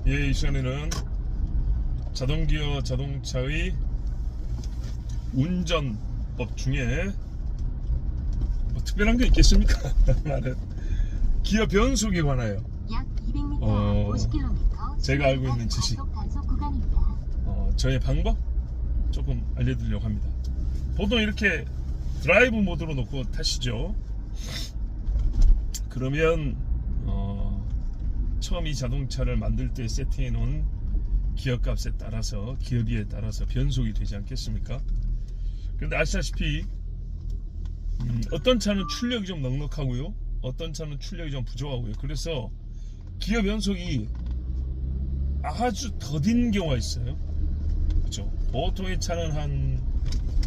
이 시간에는 자동기어 자동차의 운전법 중에 뭐 특별한 게 있겠습니까? 말은 기어 변속에 관하여 약 200m, 50km 제가 알고 있는 지식, 단속 구간입니다. 저의 방법 조금 알려드리려고 합니다. 보통 이렇게 드라이브 모드로 놓고 타시죠. 그러면 처음 이 자동차를 만들 때 세팅해 놓은 기어값에 따라서, 기어비에 따라서 변속이 되지 않겠습니까? 그런데 아시다시피 어떤 차는 출력이 좀 넉넉하고요, 어떤 차는 출력이 좀 부족하고요. 그래서 기어 변속이 아주 더딘 경우가 있어요. 그렇죠? 보통의 차는 한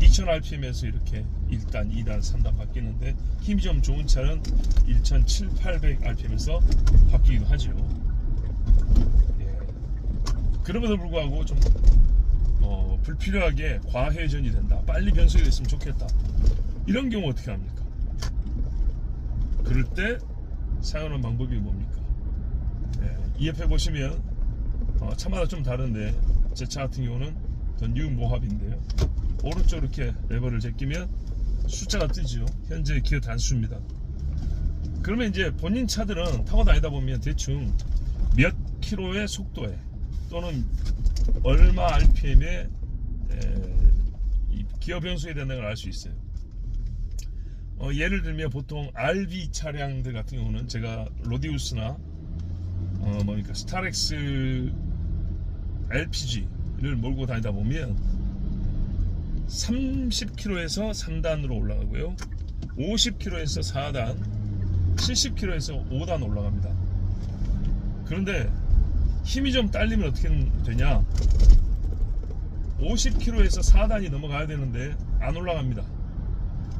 2000rpm에서 이렇게 1단, 2단, 3단 바뀌는데 힘이 좀 좋은 차는 1700-1800rpm에서 바뀌기도 하죠. 예. 그럼에도 불구하고 좀 불필요하게 과회전이 된다, 빨리 변속이 됐으면 좋겠다, 이런 경우 어떻게 합니까? 그럴 때 사용하는 방법이 뭡니까? 예. 이 옆에 보시면 차마다 좀 다른데 제 차 같은 경우는 더 뉴 모합인데요, 오른쪽 이렇게 레버를 제끼면 숫자가 뜨죠. 현재 기어 단수입니다. 그러면 이제 본인 차들은 타고 다니다 보면 대충 몇 킬로의 속도에 또는 얼마 RPM에 기어 변속이 된다는 걸 알 수 있어요. 예를 들면 보통 RV 차량들 같은 경우는 제가 로디우스나 스타렉스 LPG를 몰고 다니다 보면 30km에서 3단으로 올라가고요, 50km에서 4단, 70km에서 5단 올라갑니다. 그런데 힘이 좀 딸리면 어떻게 되냐, 50km에서 4단이 넘어가야 되는데 안 올라갑니다.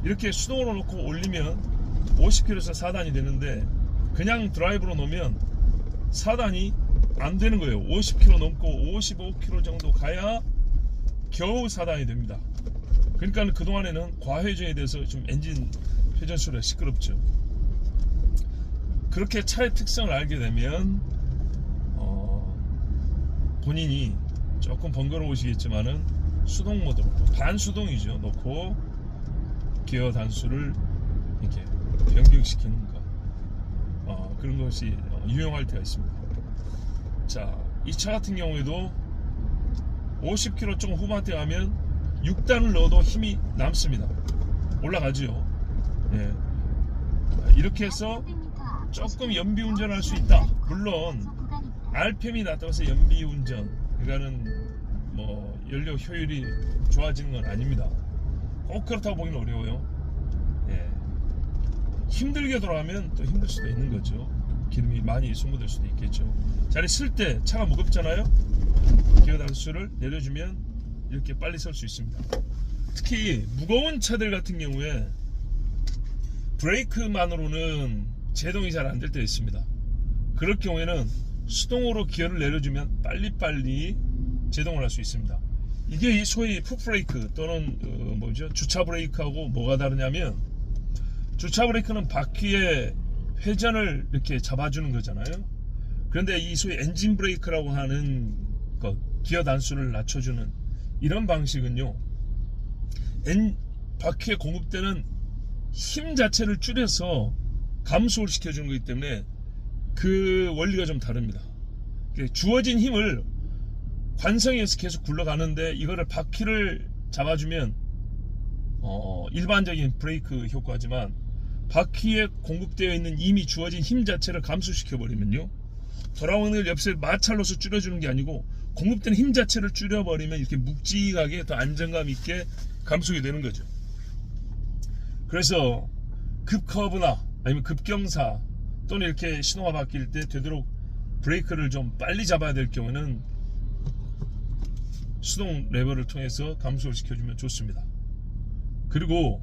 이렇게 수동으로 놓고 올리면 50km에서 4단이 되는데 그냥 드라이브로 놓으면 4단이 안 되는 거예요. 50km 넘고 55km 정도 가야 겨우 4단이 됩니다. 그러니까 그동안에는 과회전에 대해서 좀 엔진 회전 소리가 시끄럽죠. 그렇게 차의 특성을 알게 되면 본인이 조금 번거로우시겠지만은 수동 모드로, 반수동이죠, 놓고 기어 단수를 이렇게 변경시키는 것, 그런 것이 유용할 때가 있습니다. 자, 이 차 같은 경우에도 50km 조금 후반대 가면 6단을 넣어도 힘이 남습니다. 올라가죠. 예. 이렇게 해서 조금 연비운전할 수 있다. 물론 RPM이 낮다고 해서 연비운전, 그러니까는 연료 효율이 좋아지는 건 아닙니다. 꼭 그렇다고 보기는 어려워요. 예. 힘들게 돌아가면 또 힘들 수도 있는 거죠. 기름이 많이 소모될 수도 있겠죠. 자리 쓸 때 차가 무겁잖아요. 기어 단수를 내려주면 이렇게 빨리 설 수 있습니다. 특히 무거운 차들 같은 경우에 브레이크만으로는 제동이 잘 안 될 때가 있습니다. 그럴 경우에는 수동으로 기어를 내려주면 빨리빨리 제동을 할 수 있습니다. 이게 소위 풋브레이크 또는 주차 브레이크하고 뭐가 다르냐면, 주차 브레이크는 바퀴의 회전을 이렇게 잡아주는 거잖아요. 그런데 이 소위 엔진 브레이크라고 하는 것, 기어 단수를 낮춰주는 이런 방식은요, 바퀴에 공급되는 힘 자체를 줄여서 감소를 시켜주는 거기 때문에 그 원리가 좀 다릅니다. 주어진 힘을 관성에서 계속 굴러가는데 이거를 바퀴를 잡아주면 일반적인 브레이크 효과지만, 바퀴에 공급되어 있는 이미 주어진 힘 자체를 감소시켜 버리면요, 돌아오는 걸 옆에 마찰로서 줄여주는 게 아니고 공급되는 힘 자체를 줄여버리면 이렇게 묵직하게 더 안정감 있게 감속이 되는 거죠. 그래서 급커브나 아니면 급경사 또는 이렇게 신호가 바뀔 때 되도록 브레이크를 좀 빨리 잡아야 될 경우는 수동 레버를 통해서 감속을 시켜주면 좋습니다. 그리고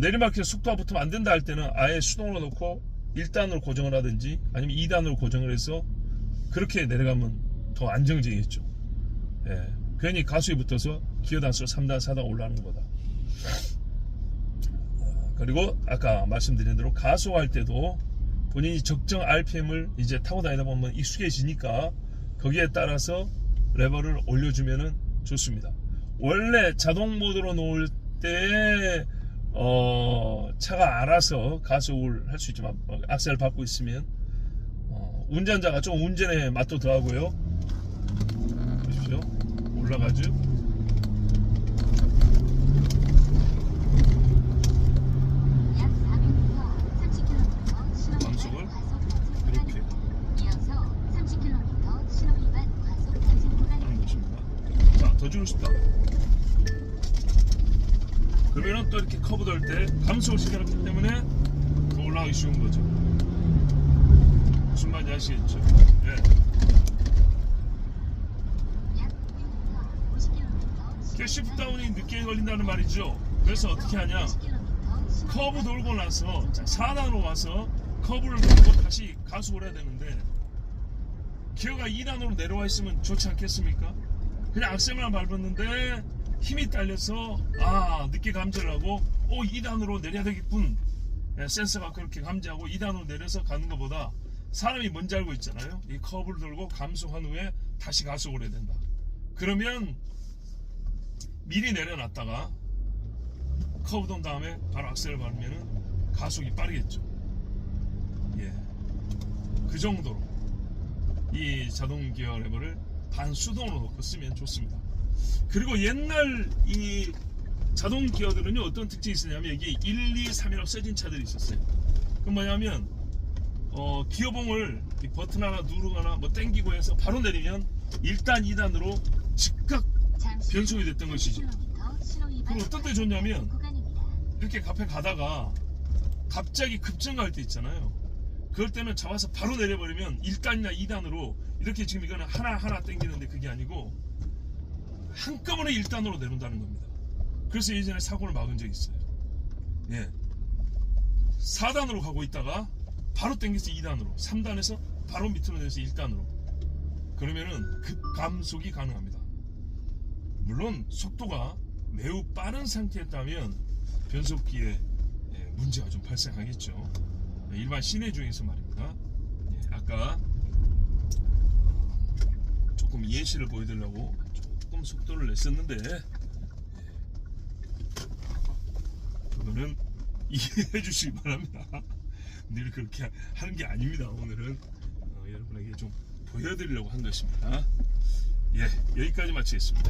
내리막길에 속도가 붙으면 안 된다 할 때는 아예 수동으로 놓고 1단으로 고정을 하든지 아니면 2단으로 고정을 해서 그렇게 내려가면 더 안정적이겠죠. 예. 괜히 가속이 붙어서 기어 단수가 3단, 4단 올라가는 것보다. 그리고 아까 말씀드린 대로 가속할 때도 본인이 적정 RPM을 이제 타고 다니다 보면 익숙해지니까 거기에 따라서 레버를 올려주면은 좋습니다. 원래 자동 모드로 놓을 때 차가 알아서 가속을 할 수 있지만 악셀 밟고 있으면 운전자가 좀 운전에 맛도 더하고요. 보십시오. 올라가죠. 약 400m 30km 신호 감속을 위반 과속 단속 이렇게 구간입니다. 이어서 30km 신호 위반 과속 단속 하는 구간입니다. 것입니다. 자, 더 주고 싶다. 그러면은 또 이렇게 커브 돌 때 감속을 시켜놨기 때문에 더 올라가기 쉬운 거죠. 무슨 말인지 아시겠죠? 예. 약 500m 50km 캐시다운이 늦게 걸린다는 말이죠. 그래서 어떻게 하냐? 커브 돌고 나서 자, 4단으로 와서 커브를 돌고 다시 가속을 해야 되는데 기어가 2단으로 내려와 있으면 좋지 않겠습니까? 그냥 악셀만 밟았는데 힘이 딸려서 늦게 감지를 하고 2단으로 내려야 되겠군. 센서가 그렇게 감지하고 2단으로 내려서 가는 것보다 사람이 뭔지 알고 있잖아요. 이 커브를 돌고 감속한 후에 다시 가속을 해야 된다. 그러면 미리 내려놨다가 커브 돈 다음에 바로 악셀을 밟으면 가속이 빠르겠죠. 예, 그 정도로 이 자동 기어 레버를 반수동으로 놓고 쓰면 좋습니다. 그리고 옛날 이 자동 기어들은요 어떤 특징이 있었냐면 여기 1, 2, 3이라고 써진 차들이 있었어요. 그럼 뭐냐면 기어봉을 이 버튼 하나 누르거나 뭐 땡기고 해서 바로 내리면 1단, 2단으로 즉각 변속이 됐던 것이지. 그럼 어떤 때 좋냐면 이렇게 앞에 가다가 갑자기 급정갈 때 있잖아요. 그럴 때는 잡아서 바로 내려버리면 1단이나 2단으로 이렇게 지금 이거는 하나하나 땡기는데 그게 아니고 한꺼번에 1단으로 내려온다는 겁니다. 그래서 예전에 사고를 막은 적이 있어요. 예. 4단으로 가고 있다가 바로 땡겨서 2단으로 3단에서 바로 밑으로 내려서 1단으로 그러면은 급감속이 가능합니다. 물론 속도가 매우 빠른 상태였다면 변속기에 문제가 좀 발생하겠죠. 일반 시내 중에서 말입니다. 아까 조금 예시를 보여드리려고 조금 속도를 냈었는데 그거는 이해해 주시기 바랍니다. 늘 그렇게 하는 게 아닙니다. 오늘은 여러분에게 좀 보여드리려고 한 것입니다. 예, 여기까지 마치겠습니다.